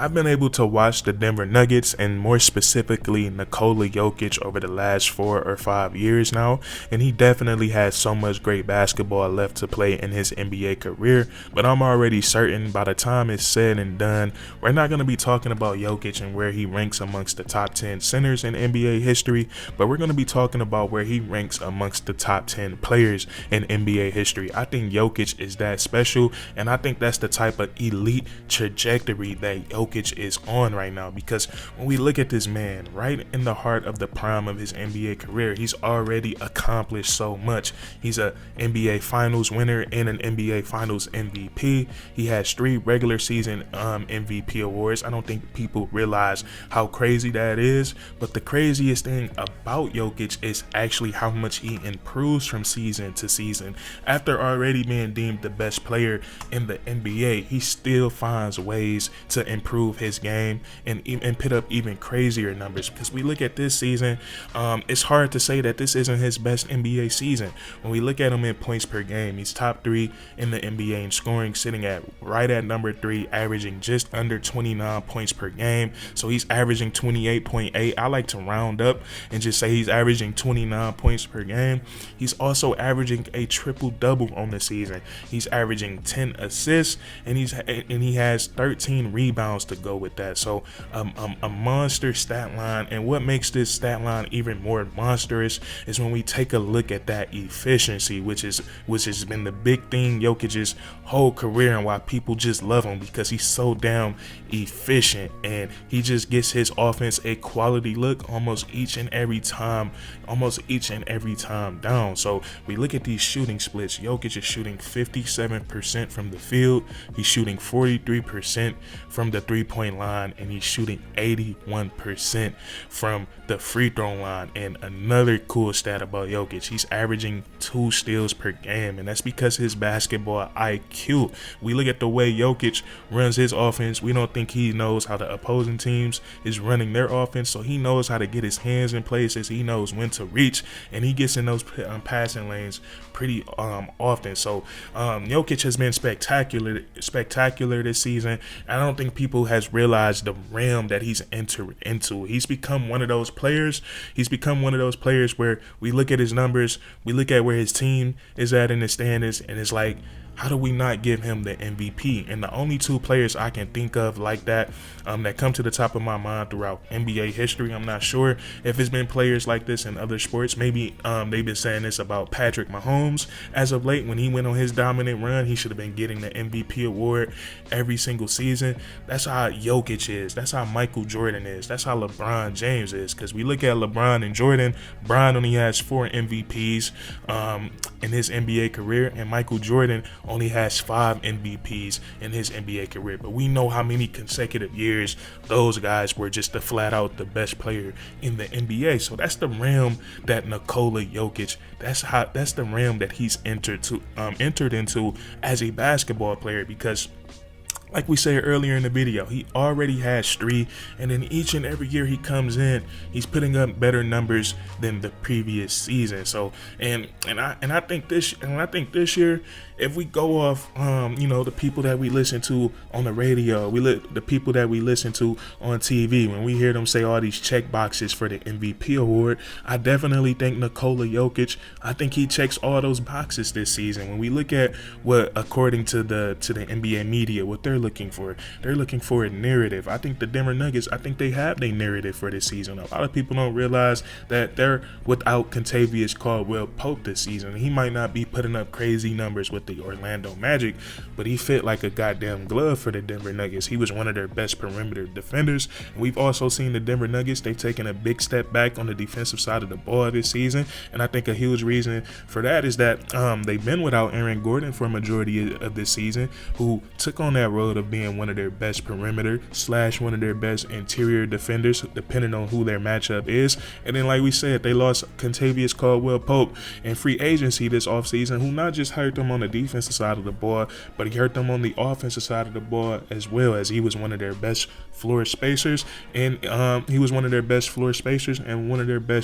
I've been able to watch the Denver Nuggets and more specifically Nikola Jokic over the last 4 or 5 years now, and he definitely has so much great basketball left to play in his NBA career, but I'm already certain by the time it's said and done, we're not going to be talking about Jokic and where he ranks amongst the top 10 centers in NBA history, but we're going to be talking about where he ranks amongst the top 10 players in NBA history. I think Jokic is that special, and I think that's the type of elite trajectory that Jokic is on right now, because when we look at this man right in the heart of the prime of his NBA career, he's already accomplished so much. He's a NBA Finals winner and an NBA Finals MVP. He has 3 regular season MVP awards. I don't think people realize how crazy that is, but the craziest thing about Jokic is actually how much he improves from season to season. After already being deemed the best player in the NBA, he still finds ways to improve his game and put up even crazier numbers. Because we look at this season, it's hard to say that this isn't his best NBA season. When we look at him in points per game, he's top 3 in the NBA in scoring, sitting at right at number 3, averaging just under 29 points per game. So he's averaging 28.8. I like to round up and just say he's averaging 29 points per game. He's also averaging a triple-double on the season. He's averaging 10 assists and he has 13 rebounds to go with that. So a monster stat line, and what makes this stat line even more monstrous is when we take a look at that efficiency, which has been the big thing Jokic's whole career and why people just love him, because he's so damn efficient and he just gets his offense a quality look almost each and every time down. So we look at these shooting splits. Jokic is shooting 57% from the field, he's shooting 43% from the three-point line, and he's shooting 81% from the free throw line. And another cool stat about Jokic, he's averaging 2 steals per game, and that's because his basketball IQ. We look at the way Jokic runs his offense, we don't think he knows how the opposing teams is running their offense, so he knows how to get his hands in places, he knows when to reach, and he gets in those passing lanes pretty often. So Jokic has been spectacular this season. I don't think people has realized the realm that he's entered into. He's become one of those players where we look at his numbers, we look at where his team is at in the standings, and it's like, how do we not give him the MVP? And the only 2 players I can think of like that that come to the top of my mind throughout NBA history, I'm not sure if it's been players like this in other sports. Maybe they've been saying this about Patrick Mahomes as of late. When he went on his dominant run, he should have been getting the MVP award every single season. That's how Jokic is. That's how Michael Jordan is. That's how LeBron James is. Because we look at LeBron and Jordan, Bron only has 4 MVPs in his NBA career, and Michael Jordan only has 5 MVPs in his NBA career. But we know how many consecutive years those guys were just the flat out the best player in the NBA. So that's the realm that Nikola Jokic, that's the realm that he's entered into as a basketball player, because like we said earlier in the video, he already has 3, and then each and every year he comes in, he's putting up better numbers than the previous season. So and I think this year, if we go off the people that we listen to on the radio, the people that we listen to on TV, when we hear them say all these check boxes for the MVP award, I definitely think Nikola Jokic, I think he checks all those boxes this season. When we look at what, according to the NBA media, what they're looking for a narrative. I think the Denver Nuggets, I think they have their narrative for this season. A lot of people don't realize that they're without Kentavious Caldwell-Pope this season. He might not be putting up crazy numbers with the Orlando Magic, but he fit like a goddamn glove for the Denver Nuggets. He was one of their best perimeter defenders. And we've also seen the Denver Nuggets, they've taken a big step back on the defensive side of the ball this season, and I think a huge reason for that is that they've been without Aaron Gordon for a majority of this season, who took on that role of being one of their best perimeter / one of their best interior defenders, depending on who their matchup is. And then, like we said, they lost Kentavious Caldwell-Pope in free agency this offseason, who not just hurt them on the defensive side of the ball, but he hurt them on the offensive side of the ball as well, as he was one of their best floor spacers, and one of their best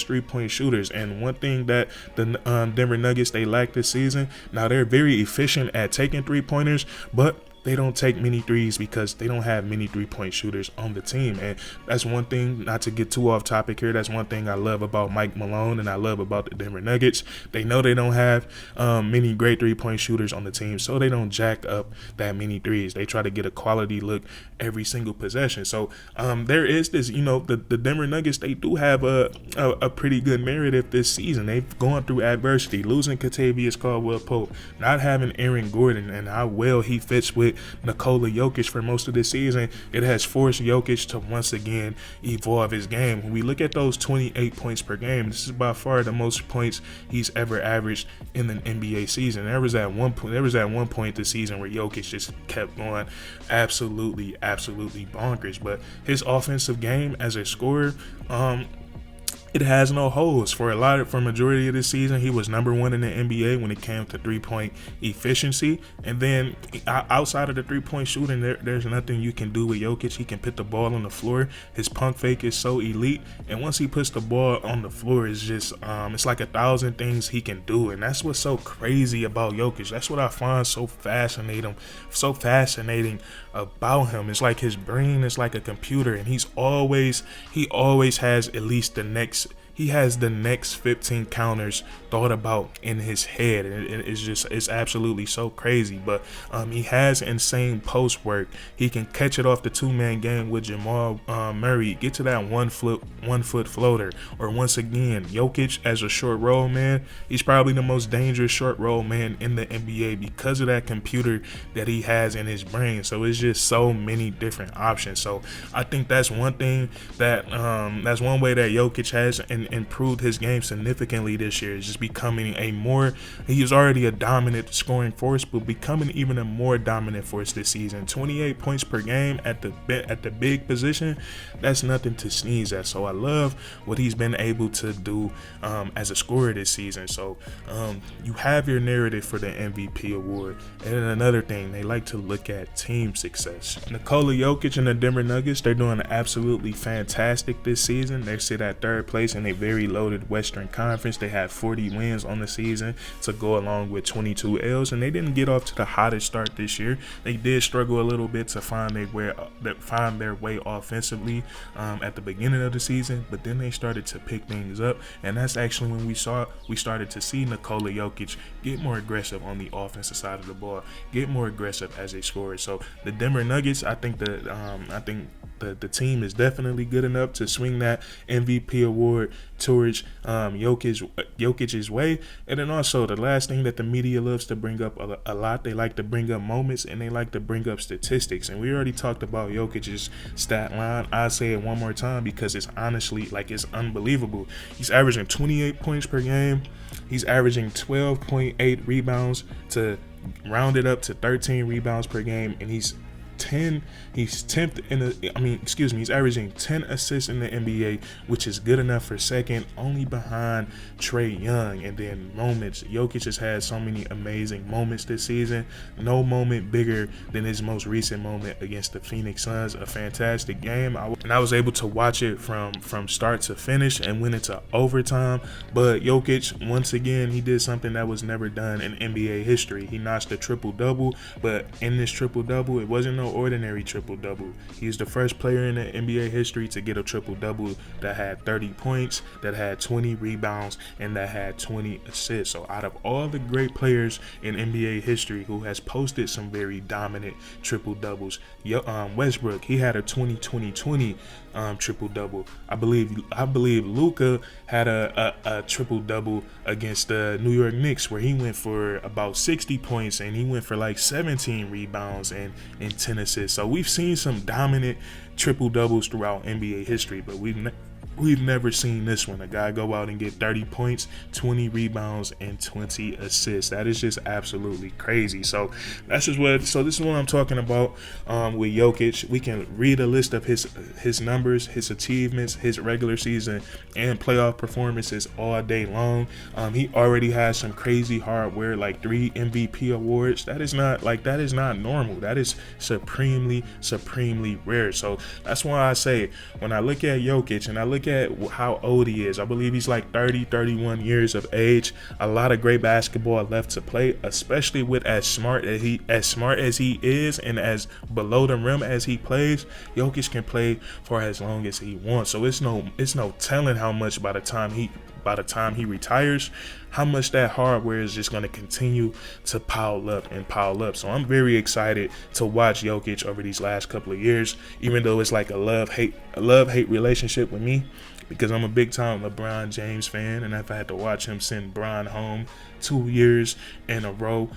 three-point shooters. And one thing that the Denver Nuggets, they lack this season, now they're very efficient at taking three-pointers, but they don't take many threes because they don't have many 3-point shooters on the team. And that's one thing, not to get too off topic here, that's one thing I love about Mike Malone and I love about the Denver Nuggets. They know they don't have many great 3-point shooters on the team, so they don't jack up that many threes. They try to get a quality look every single possession. So there is this, the Denver Nuggets, they do have a pretty good narrative this season. They've gone through adversity, losing Kentavious Caldwell-Pope, not having Aaron Gordon, and how well he fits with Nikola Jokic for most of the season. It has forced Jokic to once again evolve his game. When we look at those 28 points per game, this is by far the most points he's ever averaged in an NBA season. There was at one point this season where Jokic just kept going absolutely bonkers. But his offensive game as a scorer, it has no holes. For majority of the season, he was number one in the NBA when it came to 3-point efficiency. And then outside of the 3-point shooting, there's nothing you can do with Jokic. He can put the ball on the floor. His pump fake is so elite. And once he puts the ball on the floor, it's just it's like 1,000 things he can do. And that's what's so crazy about Jokic. That's what I find so fascinating about him. It's like his brain is like a computer, and he always has at least he has the next 15 counters thought about in his head. It's absolutely so crazy. But he has insane post work. He can catch it off the 2-man game with Jamal Murray, get to that one foot floater. Or once again, Jokic as a short roll man, he's probably the most dangerous short roll man in the NBA because of that computer that he has in his brain. So it's just so many different options. So I think that's one thing that's one way that Jokic has improved his game significantly this year, is just becoming he was already a dominant scoring force, but becoming even a more dominant force this season. 28 points per game at the big position, that's nothing to sneeze at. So I love what he's been able to do as a scorer this season. So you have your narrative for the MVP award. And then another thing, they like to look at team success. Nikola Jokic and the Denver Nuggets, they're doing absolutely fantastic this season. They sit at third place in a very loaded Western Conference. They have 40 wins on the season to go along with 22 L's, and they didn't get off to the hottest start this year. They did struggle a little bit to find their way offensively at the beginning of the season, but then they started to pick things up, and that's actually when we started to see Nikola Jokic get more aggressive on the offensive side of the ball, get more aggressive as a scorer. So the Denver Nuggets, I think the team is definitely good enough to swing that MVP award towards Jokic's way. And then also the last thing that the media loves to bring up a lot, they like to bring up moments and they like to bring up statistics. And we already talked about Jokic's stat line. I'll say it one more time because it's honestly it's unbelievable. He's averaging 28 points per game. He's averaging 12.8 rebounds to round it up to 13 rebounds per game, and he's averaging 10 assists in the NBA, which is good enough for second, only behind Trae Young. And then moments, Jokic has had so many amazing moments this season. No moment bigger than his most recent moment against the Phoenix Suns. A fantastic game, and I was able to watch it from start to finish and went into overtime. But Jokic, once again, he did something that was never done in NBA history. He notched a triple-double, but in this triple-double, it wasn't no ordinary triple-double. He's the first player in the NBA history to get a triple-double that had 30 points, that had 20 rebounds, and that had 20 assists. So out of all the great players in NBA history who has posted some very dominant triple-doubles, Westbrook, he had a 20-20-20 triple-double. I believe Luka had a triple-double against the New York Knicks where he went for about 60 points and he went for like 17 rebounds and 10 assists. So we've seen some dominant triple-doubles throughout NBA history, but we've never seen this one. A guy go out and get 30 points, 20 rebounds, and 20 assists. That is just absolutely crazy. So this is what I'm talking about with Jokic. We can read a list of his numbers, his achievements, his regular season and playoff performances all day long. He already has some crazy hardware, like 3 MVP awards. That is not normal. That is supremely rare. So that's why I say, when I look at Jokic and I look look at how old he is. I believe he's like 30, 31 years of age. A lot of great basketball left to play, especially with as smart as he is and as below the rim as he plays. Jokic can play for as long as he wants. So it's no telling how much by the time he retires, how much that hardware is just going to continue to pile up and pile up. So I'm very excited to watch Jokic over these last couple of years, even though it's like a love-hate relationship with me, because I'm a big-time LeBron James fan, and I've had to watch him send Bron home 2 years in a row.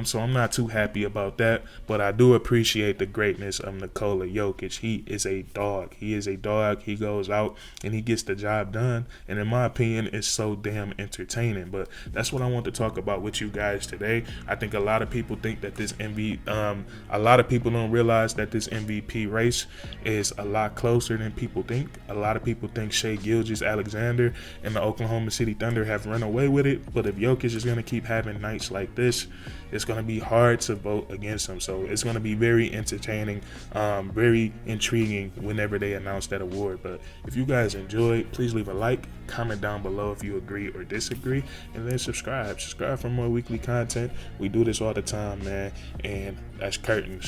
So I'm not too happy about that, but I do appreciate the greatness of Nikola Jokic. He is a dog. He goes out and he gets the job done, and in my opinion, it's so damn entertaining. But that's what I want to talk about with you guys today. I think a lot of people think that a lot of people don't realize that this MVP race is a lot closer than people think. A lot of people think Shai Gilgeous-Alexander and the Oklahoma City Thunder have run away with it, but if Jokic is going to keep having nights like this, it's going to be hard to vote against him. So it's going to be very entertaining, very intriguing whenever they announce that award. But if you guys enjoyed, please leave a like, comment down below if you agree or disagree, and then subscribe for more weekly content. We do this all the time, man, and that's curtains.